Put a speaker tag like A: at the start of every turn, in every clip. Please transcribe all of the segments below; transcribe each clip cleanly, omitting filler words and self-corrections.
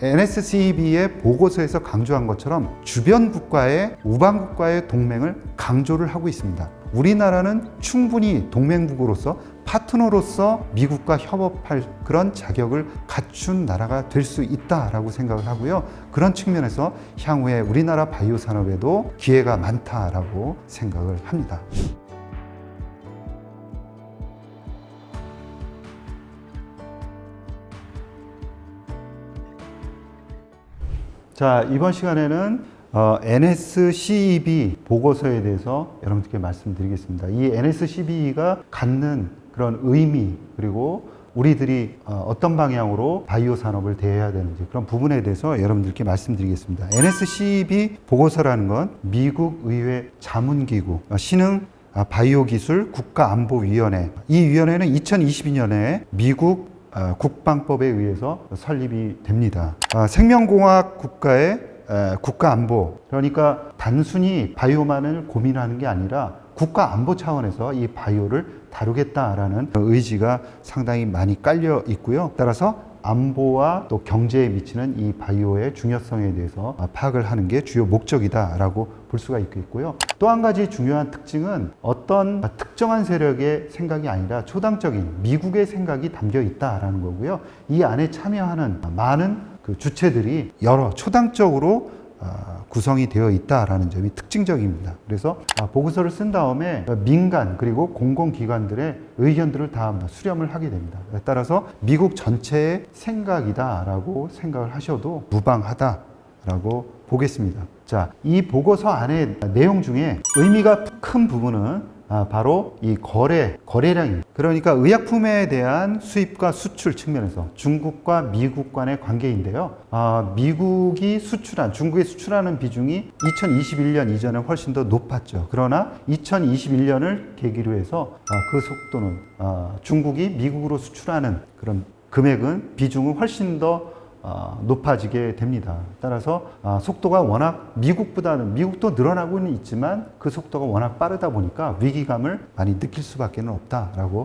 A: NSCEB의 보고서에서 강조한 것처럼 주변 국가의 우방 국가의 동맹을 강조를 하고 있습니다. 우리나라는 충분히 동맹국으로서 파트너로서 미국과 협업할 그런 자격을 갖춘 나라가 될 수 있다라고 생각을 하고요. 그런 측면에서 향후에 우리나라 바이오 산업에도 기회가 많다라고 생각을 합니다. 자, 이번 시간에는 NSCEB 보고서에 대해서 여러분들께 말씀드리겠습니다. 이 NSCEB가 갖는 그런 의미, 그리고 우리들이 어떤 방향으로 바이오 산업을 대해야 되는지 그런 부분에 대해서 여러분들께 말씀드리겠습니다. NSCEB 보고서라는 건 미국 의회 자문기구 신흥 바이오 기술 국가안보위원회, 이 위원회는 2022년에 미국 국방법에 의해서 설립이 됩니다. 생명공학 국가의 국가안보, 그러니까 단순히 바이오만을 고민하는 게 아니라 국가안보 차원에서 이 바이오를 다루겠다라는 의지가 상당히 많이 깔려 있고요. 따라서 안보와 또 경제에 미치는 이 바이오의 중요성에 대해서 파악을 하는 게 주요 목적이다라고 볼 수가 있겠고요. 또 한 가지 중요한 특징은 어떤 특정한 세력의 생각이 아니라 초당적인 미국의 생각이 담겨 있다라는 거고요. 이 안에 참여하는 많은 그 주체들이 여러 초당적으로 구성이 되어 있다라는 점이 특징적입니다. 그래서 보고서를 쓴 다음에 민간 그리고 공공기관들의 의견들을 다 수렴을 하게 됩니다. 따라서 미국 전체의 생각이다라고 생각을 하셔도 무방하다라고 보겠습니다. 자, 이 보고서 안에 내용 중에 의미가 큰 부분은 바로 이 거래량입니다. 그러니까 의약품에 대한 수입과 수출 측면에서 중국과 미국 간의 관계인데요. 미국이 중국에 수출하는 비중이 2021년 이전에 훨씬 더 높았죠. 그러나 2021년을 계기로 해서 그 속도는 중국이 미국으로 수출하는 그런 금액은 비중은 훨씬 더 높아지게 됩니다. 따라서 속도가 워낙 미국도 늘어나고는 있지만 그 속도가 워낙 빠르다 보니까 위기감을 많이 느낄 수밖에 없다라고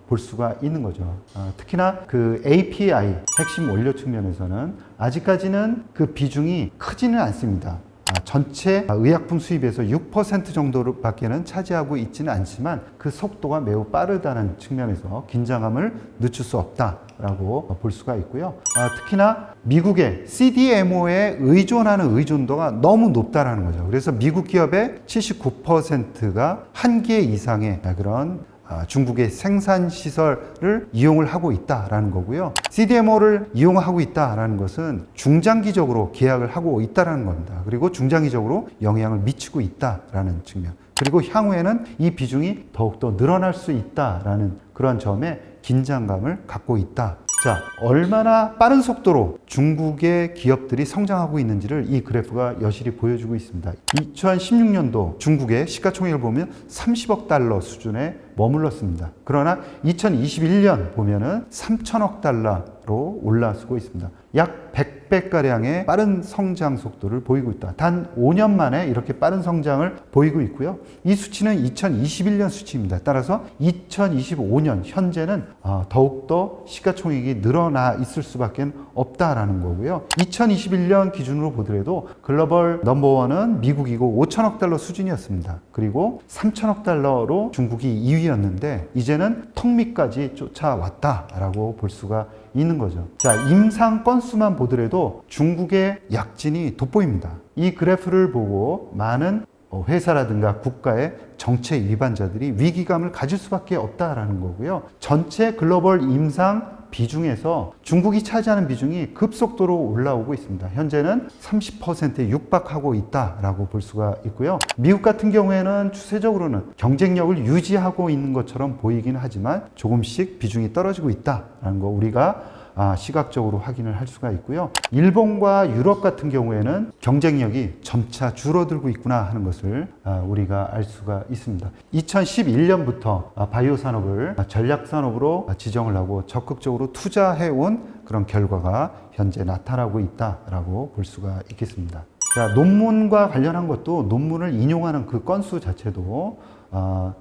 A: 볼 수가 있는 거죠. 특히나 그 API 핵심 원료 측면에서는 아직까지는 그 비중이 크지는 않습니다. 전체 의약품 수입에서 6% 정도밖에는 차지하고 있지는 않지만 그 속도가 매우 빠르다는 측면에서 긴장감을 늦출 수 없다라고 볼 수가 있고요. 특히나 미국의 CDMO에 의존하는 의존도가 너무 높다라는 거죠. 그래서 미국 기업의 79%가 한 개 이상의 그런 중국의 생산 시설을 이용을 하고 있다라는 거고요. CDMO를 이용하고 있다라는 것은 중장기적으로 계약을 하고 있다라는 겁니다. 그리고 중장기적으로 영향을 미치고 있다라는 측면. 그리고 향후에는 이 비중이 더욱더 늘어날 수 있다라는 그런 점에 긴장감을 갖고 있다. 자, 얼마나 빠른 속도로 중국의 기업들이 성장하고 있는지를 이 그래프가 여실히 보여주고 있습니다. 2016년도 중국의 시가총액을 보면 30억 달러 수준에 머물렀습니다. 그러나 2021년 보면은 3천억 달러로 올라서고 있습니다. 약 100배가량의 빠른 성장 속도를 보이고 있다. 단 5년 만에 이렇게 빠른 성장을 보이고 있고요. 이 수치는 2021년 수치입니다. 따라서 2025년 현재는 더욱더 시가총액이 늘어나 있을 수밖에 없다라는 거고요. 2021년 기준으로 보더라도 글로벌 넘버원은 미국이고 5천억 달러 수준이었습니다. 그리고 3천억 달러로 중국이 2위였는데 이제는 턱 밑까지 쫓아왔다라고 볼 수가 있는 거죠. 자, 임상 건수만 보더라도 중국의 약진이 돋보입니다. 이 그래프를 보고 많은 회사라든가 국가의 정책 위반자들이 위기감을 가질 수밖에 없다라는 거고요. 전체 글로벌 임상 비중에서 중국이 차지하는 비중이 급속도로 올라오고 있습니다. 현재는 30%에 육박하고 있다라고 볼 수가 있고요. 미국 같은 경우에는 추세적으로는 경쟁력을 유지하고 있는 것처럼 보이긴 하지만 조금씩 비중이 떨어지고 있다라는 거 우리가 시각적으로 확인을 할 수가 있고요. 일본과 유럽 같은 경우에는 경쟁력이 점차 줄어들고 있구나 하는 것을 우리가 알 수가 있습니다. 2011년부터 바이오 산업을 전략 산업으로 지정을 하고 적극적으로 투자해온 그런 결과가 현재 나타나고 있다라고 볼 수가 있겠습니다. 자, 논문과 관련한 것도 논문을 인용하는 그 건수 자체도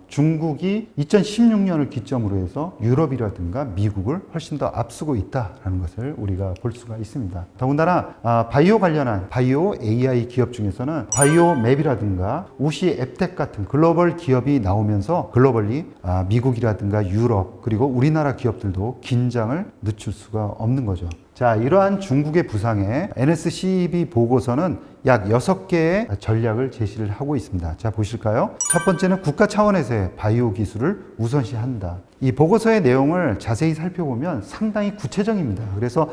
A: 중국이 2016년을 기점으로 해서 유럽이라든가 미국을 훨씬 더 앞서고 있다라는 것을 우리가 볼 수가 있습니다. 더군다나 바이오 관련한 바이오 AI 기업 중에서는 바이오맵이라든가 우시 앱텍 같은 글로벌 기업이 나오면서 글로벌리 미국이라든가 유럽 그리고 우리나라 기업들도 긴장을 늦출 수가 없는 거죠. 자, 이러한 중국의 부상에 NSCB 보고서는 약 6개의 전략을 제시를 하고 있습니다. 자, 보실까요? 첫 번째는 국가 차원에서의 바이오 기술을 우선시한다. 이 보고서의 내용을 자세히 살펴보면 상당히 구체적입니다. 그래서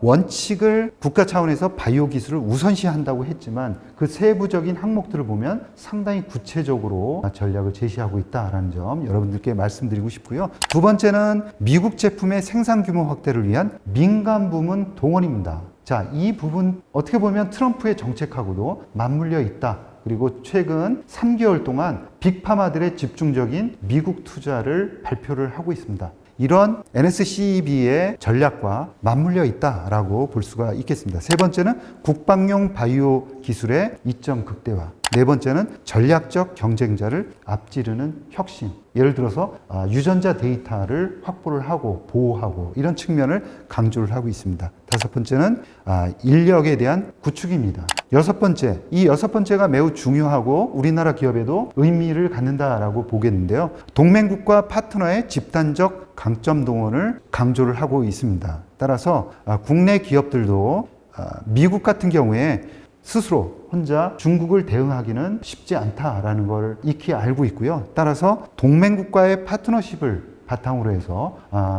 A: 원칙을 국가 차원에서 바이오 기술을 우선시한다고 했지만 그 세부적인 항목들을 보면 상당히 구체적으로 전략을 제시하고 있다는 점 여러분들께 말씀드리고 싶고요. 두 번째는 미국 제품의 생산 규모 확대를 위한 민간 부문 동원입니다. 자, 이 부분 어떻게 보면 트럼프의 정책하고도 맞물려 있다. 그리고 최근 3개월 동안 빅파마들의 집중적인 미국 투자를 발표를 하고 있습니다. 이런 NSCB의 전략과 맞물려 있다라고 볼 수가 있겠습니다. 세 번째는 국방용 바이오 기술의 이점 극대화. 네 번째는 전략적 경쟁자를 앞지르는 혁신. 예를 들어서 유전자 데이터를 확보를 하고 보호하고 이런 측면을 강조를 하고 있습니다. 다섯 번째는 인력에 대한 구축입니다. 여섯 번째가 매우 중요하고 우리나라 기업에도 의미를 갖는다라고 보겠는데요. 동맹국과 파트너의 집단적 강점 동원을 강조를 하고 있습니다. 따라서 국내 기업들도 미국 같은 경우에 스스로 혼자 중국을 대응하기는 쉽지 않다라는 걸 익히 알고 있고요. 따라서 동맹국과의 파트너십을 바탕으로 해서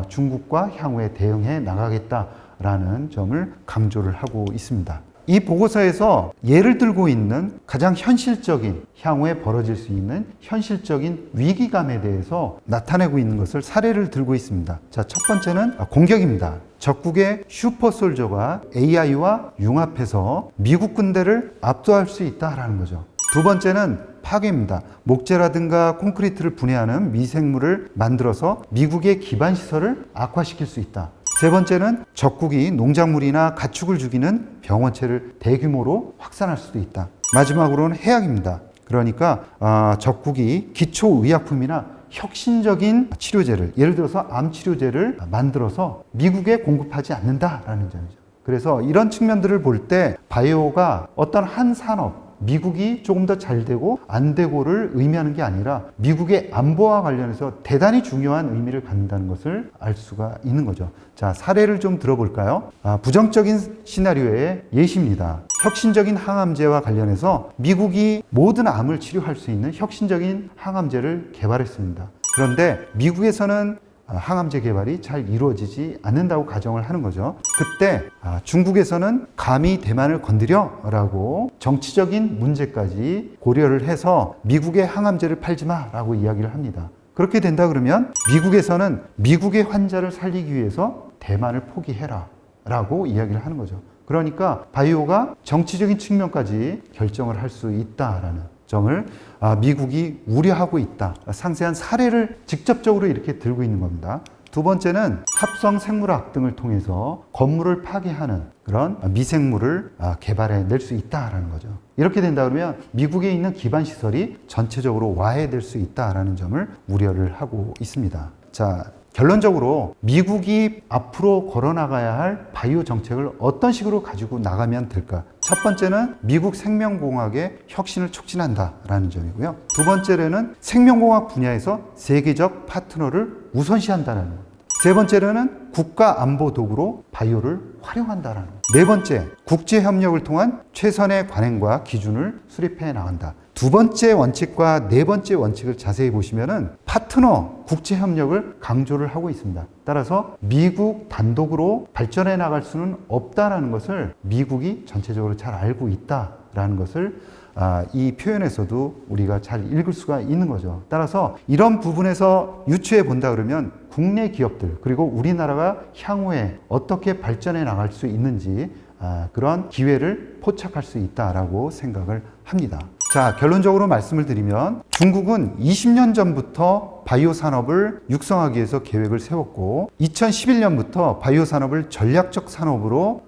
A: 중국과 향후에 대응해 나가겠다라는 점을 강조를 하고 있습니다. 이 보고서에서 예를 들고 있는 가장 현실적인 향후에 벌어질 수 있는 현실적인 위기감에 대해서 나타내고 있는 것을 사례를 들고 있습니다. 자, 첫 번째는 공격입니다. 적국의 슈퍼솔저가 AI와 융합해서 미국 군대를 압도할 수 있다라는 거죠. 두 번째는 파괴입니다. 목재라든가 콘크리트를 분해하는 미생물을 만들어서 미국의 기반 시설을 악화시킬 수 있다. 세 번째는 적국이 농작물이나 가축을 죽이는 병원체를 대규모로 확산할 수도 있다. 마지막으로는 해약입니다. 그러니까 적국이 기초의약품이나 혁신적인 치료제를, 예를 들어서 암 치료제를 만들어서 미국에 공급하지 않는다라는 점이죠. 그래서 이런 측면들을 볼 때 바이오가 어떤 한 산업, 미국이 조금 더 잘 되고 안 되고를 의미하는 게 아니라 미국의 안보와 관련해서 대단히 중요한 의미를 갖는다는 것을 알 수가 있는 거죠. 자, 사례를 좀 들어볼까요? 부정적인 시나리오의 예시입니다. 혁신적인 항암제와 관련해서 미국이 모든 암을 치료할 수 있는 혁신적인 항암제를 개발했습니다. 그런데 미국에서는 항암제 개발이 잘 이루어지지 않는다고 가정을 하는 거죠. 그때 중국에서는 감히 대만을 건드려? 라고 정치적인 문제까지 고려를 해서 미국의 항암제를 팔지 마 라고 이야기를 합니다. 그렇게 된다 그러면 미국에서는 미국의 환자를 살리기 위해서 대만을 포기해라 라고 이야기를 하는 거죠. 그러니까 바이오가 정치적인 측면까지 결정을 할 수 있다라는 점을 미국이 우려하고 있다. 상세한 사례를 직접적으로 이렇게 들고 있는 겁니다. 두 번째는 합성 생물학 등을 통해서 건물을 파괴하는 그런 미생물을 개발해낼 수 있다라는 거죠. 이렇게 된다 그러면 미국에 있는 기반 시설이 전체적으로 와해될 수 있다라는 점을 우려를 하고 있습니다. 자, 결론적으로 미국이 앞으로 걸어나가야 할 바이오 정책을 어떤 식으로 가지고 나가면 될까? 첫 번째는 미국 생명공학의 혁신을 촉진한다라는 점이고요. 두 번째로는 생명공학 분야에서 세계적 파트너를 우선시한다는 것. 세 번째로는 국가 안보 도구로 바이오를 활용한다라는 것. 네 번째, 국제협력을 통한 최선의 관행과 기준을 수립해 나간다. 두 번째 원칙과 네 번째 원칙을 자세히 보시면은 파트너 국제협력을 강조를 하고 있습니다. 따라서 미국 단독으로 발전해 나갈 수는 없다라는 것을 미국이 전체적으로 잘 알고 있다라는 것을 이 표현에서도 우리가 잘 읽을 수가 있는 거죠. 따라서 이런 부분에서 유추해 본다 그러면 국내 기업들 그리고 우리나라가 향후에 어떻게 발전해 나갈 수 있는지 그런 기회를 포착할 수 있다라고 생각을 합니다. 자, 결론적으로 말씀을 드리면 중국은 20년 전부터 바이오 산업을 육성하기 위해서 계획을 세웠고 2011년부터 바이오 산업을 전략적 산업으로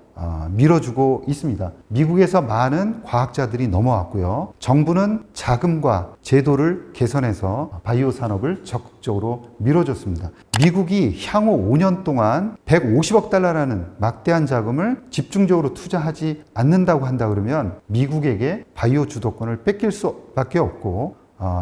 A: 밀어주고 있습니다. 미국에서 많은 과학자들이 넘어왔고요. 정부는 자금과 제도를 개선해서 바이오 산업을 적극적으로 밀어줬습니다. 미국이 향후 5년 동안 150억 달러라는 막대한 자금을 집중적으로 투자하지 않는다고 한다 그러면 미국에게 바이오 주도권을 뺏길 수밖에 없고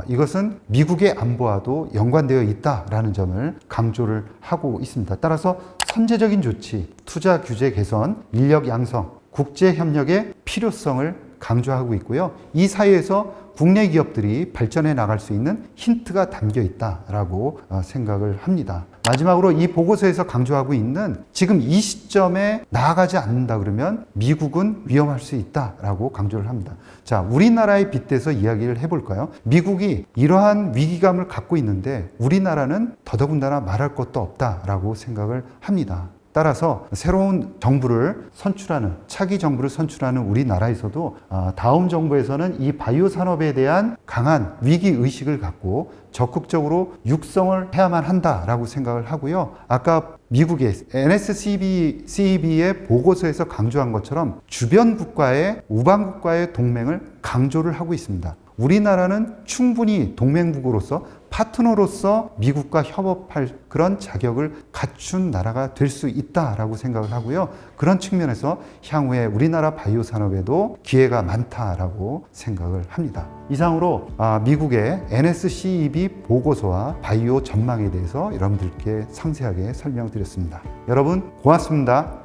A: 이것은 미국의 안보와도 연관되어 있다라는 점을 강조를 하고 있습니다. 따라서 선제적인 조치, 투자 규제 개선, 인력 양성, 국제 협력의 필요성을 강조하고 있고요. 이 사이에서 국내 기업들이 발전해 나갈 수 있는 힌트가 담겨 있다라고 생각을 합니다. 마지막으로 이 보고서에서 강조하고 있는 지금 이 시점에 나아가지 않는다 그러면 미국은 위험할 수 있다라고 강조를 합니다. 자, 우리나라에 빗대서 이야기를 해볼까요? 미국이 이러한 위기감을 갖고 있는데 우리나라는 더더군다나 말할 것도 없다라고 생각을 합니다. 따라서 새로운 정부를 선출하는, 차기 정부를 선출하는 우리나라에서도 다음 정부에서는 이 바이오 산업에 대한 강한 위기 의식을 갖고 적극적으로 육성을 해야만 한다라고 생각을 하고요. 아까 미국의 NSCB의 보고서에서 강조한 것처럼 주변 국가의 우방 국가의 동맹을 강조를 하고 있습니다. 우리나라는 충분히 동맹국으로서 파트너로서 미국과 협업할 그런 자격을 갖춘 나라가 될 수 있다라고 생각을 하고요. 그런 측면에서 향후에 우리나라 바이오 산업에도 기회가 많다라고 생각을 합니다. 이상으로 미국의 NSCEB 보고서와 바이오 전망에 대해서 여러분들께 상세하게 설명드렸습니다. 여러분 고맙습니다.